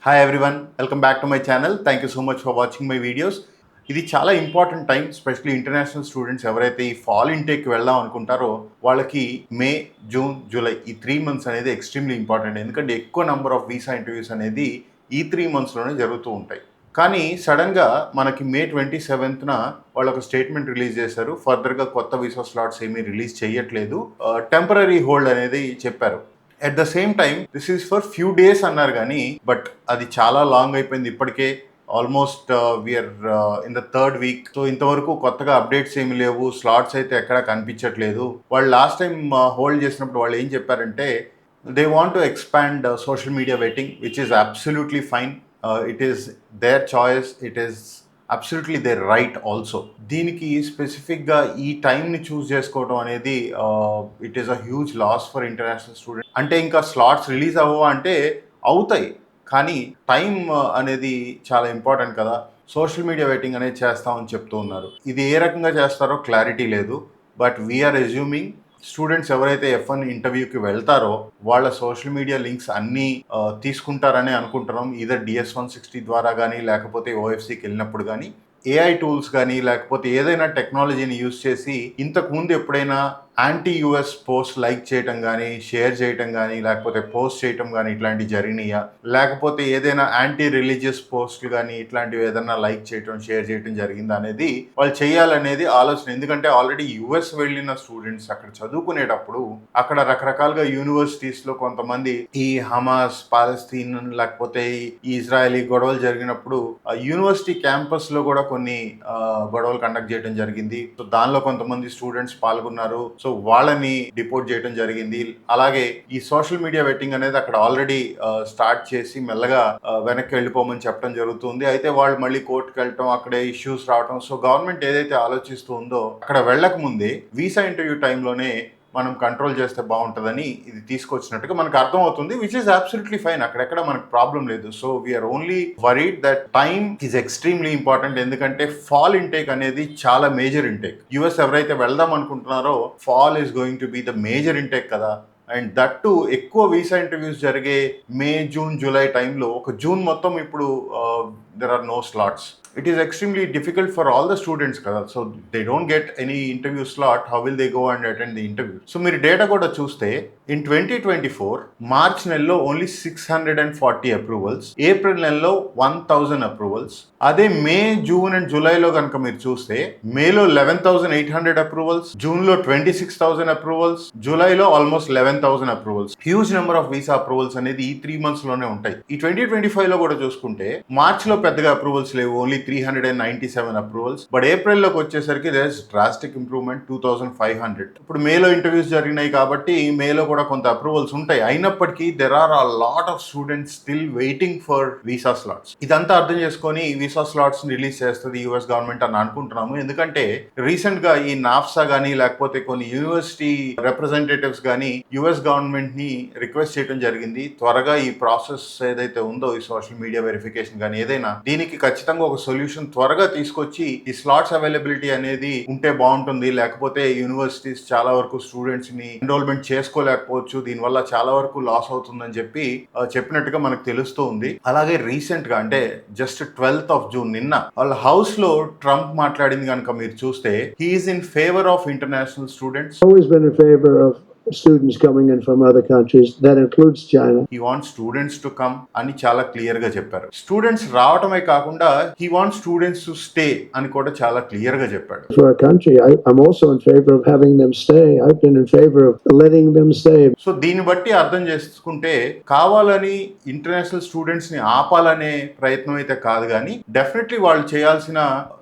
Hi everyone, welcome back to my channel. Thank you so much for watching my videos. ఇది చాలా important time, specially international students ఎవరైతే ఈ fall ఇంటేక్కి వెళ్దాం అనుకుంటారో వాళ్ళకి మే, జూన్, జూలై ఈ 3 months అనేది ఎక్స్ట్రీమ్లీ ఇంపార్టెంట్. ఎందుకంటే ఎక్కువ నెంబర్ ఆఫ్ వీసా ఇంటర్వ్యూస్ అనేది ఈ 3 monthsలోనే జరుగుతూ ఉంటాయి. కానీ సడన్గా మనకి మే 27th వాళ్ళు ఒక స్టేట్మెంట్ రిలీజ్ చేశారు. ఫర్దర్గా కొత్త వీసా స్లాట్స్ ఏమీ రిలీజ్ చేయట్లేదు, టెంపరీ హోల్డ్ అనేది చెప్పారు. At the same time this is for few days అన్నారు కానీ బట్ అది చాలా లాంగ్ అయిపోయింది. ఇప్పటికే almost we are in the third week. So ఇంతవరకు కొత్తగా అప్డేట్స్ ఏమి లేవు, స్లాట్స్ అయితే ఎక్కడా కనిపించట్లేదు. వాళ్ళు లాస్ట్ టైం హోల్డ్ చేసినప్పుడు వాళ్ళు ఏం చెప్పారంటే they want to expand social media waiting, which is absolutely fine. It is their choice, it is absolutely their right also. దీనికి స్పెసిఫిక్గా ఈ టైంని చూస్ చేసుకోవడం అనేది it is a huge loss for international student. అంటే ఇంకా స్లాట్స్ రిలీజ్ అవ్వవా అంటే అవుతాయి, కానీ టైం అనేది చాలా ఇంపార్టెంట్ కదా. సోషల్ మీడియా వెయిటింగ్ అనేది చేస్తామని చెప్తూ ఉన్నారు. ఇది ఏ రకంగా చేస్తారో క్లారిటీ లేదు, బట్ వీఆర్ అజ్యూమింగ్ స్టూడెంట్స్ ఎవరైతే F1 ఇంటర్వ్యూకి వెళ్తారో వాళ్ళ సోషల్ మీడియా లింక్స్ అన్నీ తీసుకుంటారని అనుకుంటున్నాం. ఇదర్ DS-160 ద్వారా కానీ లేకపోతే OFCకి వెళ్ళినప్పుడు కానీ AI టూల్స్ కానీ లేకపోతే ఏదైనా టెక్నాలజీని యూజ్ చేసి ఇంతకుముందు ఎప్పుడైనా యాంటీ US పోస్ట్ లైక్ చేయటం కానీ షేర్ చేయటం కానీ లేకపోతే పోస్ట్ చేయటం కానీ ఇట్లాంటివి జరిగినాయా, లేకపోతే ఏదైనా యాంటీ రిలీజియస్ పోస్టులు కానీ ఇట్లాంటివి ఏదైనా లైక్ చేయటం షేర్ చేయటం జరిగిందా అనేది వాళ్ళు చేయాలనేది ఆలోచన. ఎందుకంటే ఆల్రెడీ US వెళ్ళిన స్టూడెంట్స్ అక్కడ చదువుకునేటప్పుడు అక్కడ రకరకాలుగా యూనివర్సిటీస్లో కొంతమంది ఈ హమాస్, పాలస్తీన్ లేకపోతే ఈ ఇజ్రాయలీ గొడవలు జరిగినప్పుడు యూనివర్సిటీ క్యాంపస్లో కూడా కొన్ని గొడవలు కండక్ట్ చేయడం జరిగింది. సో దానిలో కొంతమంది స్టూడెంట్స్ పాల్గొన్నారు. సో వాళ్ళని డిపోర్ట్ చేయడం జరిగింది. అలాగే ఈ సోషల్ మీడియా వెట్టింగ్ అనేది అక్కడ ఆల్రెడీ స్టార్ట్ చేసి మెల్లగా వెనక్కి వెళ్ళిపోమని చెప్పడం జరుగుతుంది. అయితే వాళ్ళు మళ్ళీ కోర్టుకు వెళ్ళటం, అక్కడే ఇష్యూస్ రావటం. సో గవర్నమెంట్ ఏదైతే ఆలోచిస్తూ ఉందో అక్కడ వెళ్ళక ముందే వీసా ఇంటర్వ్యూ టైంలోనే మనం కంట్రోల్ చేస్తే బాగుంటుందని ఇది తీసుకొచ్చినట్టుగా మనకు అర్థమవుతుంది, విచ్ ఈస్ అబ్సల్యూట్లీ ఫైన్. అక్కడెక్కడ మనకు ప్రాబ్లం లేదు. So we are only worried that time is extremely important. ఎందుకంటే ఫాల్ ఇంటేక్ అనేది చాలా మేజర్ ఇంటేక్. యుఎస్ ఎవరైతే వెళ్దాం అనుకుంటున్నారో fall is going to be the major intake కదా. అండ్ దట్ టు ఎక్కువ వీసా ఇంటర్వ్యూస్ జరిగే మే, జూన్, జూలై టైంలో ఒక జూన్ మొత్తం ఇప్పుడు there are no slots. It is extremely difficult for all the students కదా. So they don't get any interview slot. How will they go and attend the interview? So మీరు data కూడా చూస్తే in 2024 March నెలలో only 640 approvals, April నెలలో 1000 approvals. అదే మే, June and జూలైలో కనుక మీరు చూస్తే మేలో 11,800 అప్రూవల్స్, జూన్లో 26,000 అప్రూవల్స్, జూలైలో almost 11,000 approvals. Huge number of visa approvals అనేది ఈ 3 monthsలోనే ఉంటాయి. ఈ 2025లో కూడా చూసుకుంటే మార్చ్లో పెద్దగా అప్రూవల్స్ లేవు, ఓన్లీ 397 అప్రూవల్స్. బట్ ఏప్రిల్లోకి వచ్చేసరికి దేర్ ఇస్ డ్రాస్టిక్ ఇంప్రూవ్మెంట్, 2,500. ఇప్పుడు మేలో ఇంటర్వ్యూస్ జరిగినాయి కాబట్టి మేలో కూడా కొంత అప్రూవల్స్ ఉంటాయి. అయినప్పటికీ there are a lot of students still waiting for visa slots. ఇదంతా అర్థం చేసుకొని వీసా స్లాట్స్ రిలీజ్ చేస్తుంది యుఎస్ గవర్నమెంట్ అని అనుకుంటున్నాము. ఎందుకంటే రీసెంట్ గా ఈ నాఫ్సా కానీ లేకపోతే కొన్ని యూనివర్సిటీ రిప్రజెంటేటివ్స్ కానీ యుఎస్ గవర్నమెంట్ ని రిక్వెస్ట్ చేయడం జరిగింది, త్వరగా ఈ ప్రాసెస్ ఏదైతే ఉందో ఈ సోషల్ మీడియా వెరిఫికేషన్ కానీ ఏదైనా దీనికి ఖచ్చితంగా ఒక సొల్యూషన్ త్వరగా తీసుకొచ్చి ఈ స్లాట్స్ అవైలబిలిటీ అనేది ఉంటే బాగుంటుంది. లేకపోతే యూనివర్సిటీస్ చాలా వరకు స్టూడెంట్స్ ని ఎన్రోల్మెంట్ చేసుకోలేకపోవచ్చు, దీనివల్ల చాలా వరకు లాస్ అవుతుందని చెప్పినట్టుగా మనకు తెలుస్తూ ఉంది. అలాగే రీసెంట్ గా అంటే జస్ట్ 12th of June నిన్న వాళ్ళ హౌస్ లో ట్రంప్ మాట్లాడింది కనుక మీరు చూస్తే he is in favour of international students. Always been in favor of students coming in from other countries. That includes China. He wants students to come అని చాలా clear గా చెప్పారు. స్టూడెంట్స్ రావటమే కాకుండా he wants students to stay అని కూడా చాలా clear గా చెప్పాడు. For a country, I'm also in favor of having them stay. I've been in favor of letting them stay. So దీన్ని బట్టి అర్థం చేసుకుంటే కావాలని ఇంటర్నేషనల్ స్టూడెంట్స్ ని ఆపాలనే ప్రయత్నం అయితే కాదు, కానీ డెఫినెట్లీ వాళ్ళు చేయాల్సిన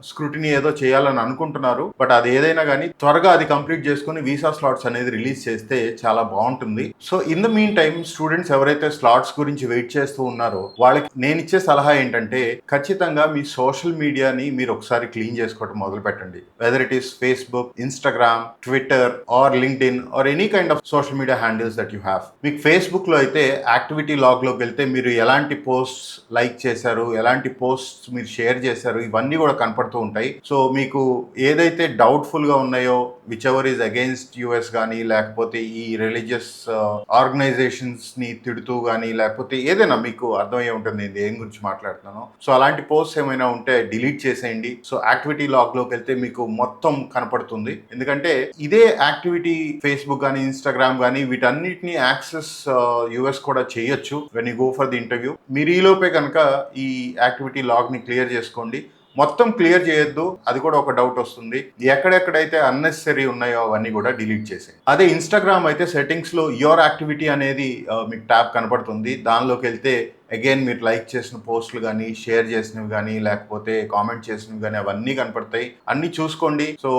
స్క్రూటినీ ఏదో చేయాలని అనుకుంటున్నారు. బట్ అది ఏదైనా కానీ త్వరగా అది కంప్లీట్ చేసుకుని వీసా స్లాట్స్ అనేది రిలీజ్ చేస్తే చాలా బాగుంటుంది. So in the mean time students ఎవరైతే స్లాట్స్ గురించి వెయిట్ చేస్తూ ఉన్నారో వాళ్ళకి నేను ఇచ్చే సలహా ఏంటంటే ఖచ్చితంగా మీ సోషల్ మీడియాని మీరు ఒకసారి క్లీన్ చేసుకోవడం మొదలు పెట్టండి. Whether it is Facebook, Instagram, Twitter or LinkedIn or any kind of social media handles that you have. మీకు ఫేస్బుక్ లో అయితే యాక్టివిటీ లాగ్ లోకి వెళ్తే మీరు ఎలాంటి పోస్ట్స్ లైక్ చేశారు, ఎలాంటి పోస్ట్స్ మీరు షేర్ చేశారు, ఇవన్నీ కూడా కనపడుతూ ఉంటాయి. సో మీకు ఏదైతే డౌట్ఫుల్ గా ఉన్నాయో which ever is against US కానీ లేకపోతే లేకపోతే ఈ రిలీజియస్ ఆర్గనైజేషన్స్ని తిడుతూ కానీ లేకపోతే ఏదైనా మీకు అర్థమయ్యే ఉంటుంది నేను దేని గురించి మాట్లాడుతున్నాను. సో అలాంటి పోస్ట్ ఏమైనా ఉంటే డిలీట్ చేసేయండి. సో యాక్టివిటీ లాగ్లోకి వెళ్తే మీకు మొత్తం కనపడుతుంది. ఎందుకంటే ఇదే యాక్టివిటీ ఫేస్బుక్ కానీ ఇన్స్టాగ్రామ్ కానీ వీటన్నిటిని యాక్సెస్ యూఎస్ కూడా చేయొచ్చు when you go for the interview. మీరు ఈలోపే కనుక ఈ యాక్టివిటీ లాగ్ని క్లియర్ చేసుకోండి. మొత్తం క్లియర్ చేయొద్దు, అది కూడా ఒక డౌట్ వస్తుంది. ఎక్కడెక్కడైతే అన్నెసరీ ఉన్నాయో అవన్నీ కూడా డిలీట్ చేసేయండి. అదే ఇన్స్టాగ్రామ్ అయితే సెట్టింగ్స్లో యువర్ యాక్టివిటీ అనేది మీకు ట్యాబ్ కనపడుతుంది. దానిలోకి వెళ్తే అగైన్ మీరు లైక్ చేసిన పోస్టులు కానీ షేర్ చేసినవి కానీ లేకపోతే కామెంట్ చేసినవి కానీ అవన్నీ కనపడతాయి. అన్నీ చూసుకోండి. సో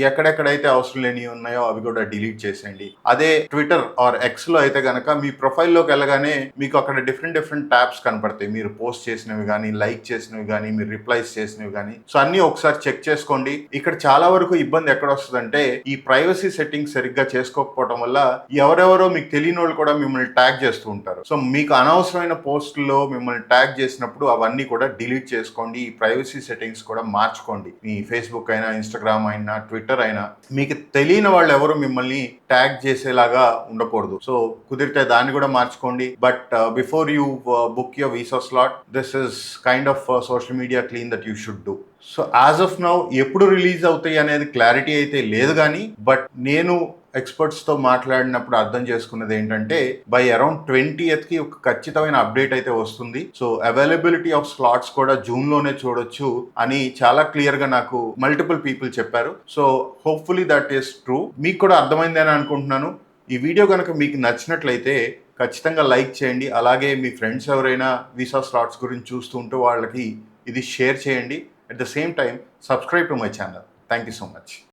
ఎక్కడెక్కడైతే అవసరం లేనివి ఉన్నాయో అవి కూడా డిలీట్ చేసేయండి. అదే ట్విట్టర్ ఆర్ ఎక్స్లో అయితే కనుక మీ ప్రొఫైల్లోకి వెళ్ళగానే మీకు అక్కడ డిఫరెంట్ ట్యాబ్స్ కనపడతాయి. మీరు పోస్ట్ చేసినవి కానీ లైక్ చేసినవి కానీ మీరు రిప్లైస్ చేసినవి కానీ. సో అన్నీ ఒకసారి చెక్ చేసుకోండి. ఇక్కడ చాలా వరకు ఇబ్బంది ఎక్కడ వస్తుందంటే ఈ ప్రైవసీ సెట్టింగ్స్ సరిగ్గా చేసుకోకపోవడం వల్ల ఎవరెవరో మీకు తెలియని వాళ్ళు కూడా మిమ్మల్ని ట్యాగ్ చేస్తూ ఉంటారు. సో మీకు అనవసరమైన పోస్ట్ లో మిమ్మల్ని ట్యాగ్ చేసినప్పుడు అవన్నీ కూడా డిలీట్ చేసుకోండి. ఈ ప్రైవసీ సెట్టింగ్స్ కూడా మార్చుకోండి. మీ ఫేస్బుక్ అయినా ఇన్స్టాగ్రామ్ అయినా ట్విట్టర్ అయినా మీకు తెలియని వాళ్ళు ఎవరు మిమ్మల్ని ట్యాగ్ చేసేలాగా ఉండకూడదు. సో కుదిరితే దాన్ని కూడా మార్చుకోండి. But before you book your visa slot this is kind of social media clean that you should do. So as of now ఎప్పుడు రిలీజ్ అవుతాయి అనేది క్లారిటీ అయితే లేదు కానీ బట్ నేను ఎక్స్పర్ట్స్తో మాట్లాడినప్పుడు అర్థం చేసుకున్నది ఏంటంటే బై అరౌండ్ 20th ఒక ఖచ్చితమైన అప్డేట్ అయితే వస్తుంది. సో అవైలబిలిటీ ఆఫ్ స్లాట్స్ కూడా జూన్లోనే చూడొచ్చు అని చాలా క్లియర్గా నాకు మల్టిపుల్ పీపుల్ చెప్పారు. So hopefully that is true. మీకు కూడా అర్థమైందని అనుకుంటున్నాను. ఈ వీడియో కనుక మీకు నచ్చినట్లయితే ఖచ్చితంగా లైక్ చేయండి. అలాగే మీ ఫ్రెండ్స్ ఎవరైనా వీసా స్లాట్స్ గురించి చూస్తుంటే వాళ్ళకి ఇది షేర్ చేయండి. At the same time, subscribe to my channel. Thank you so much.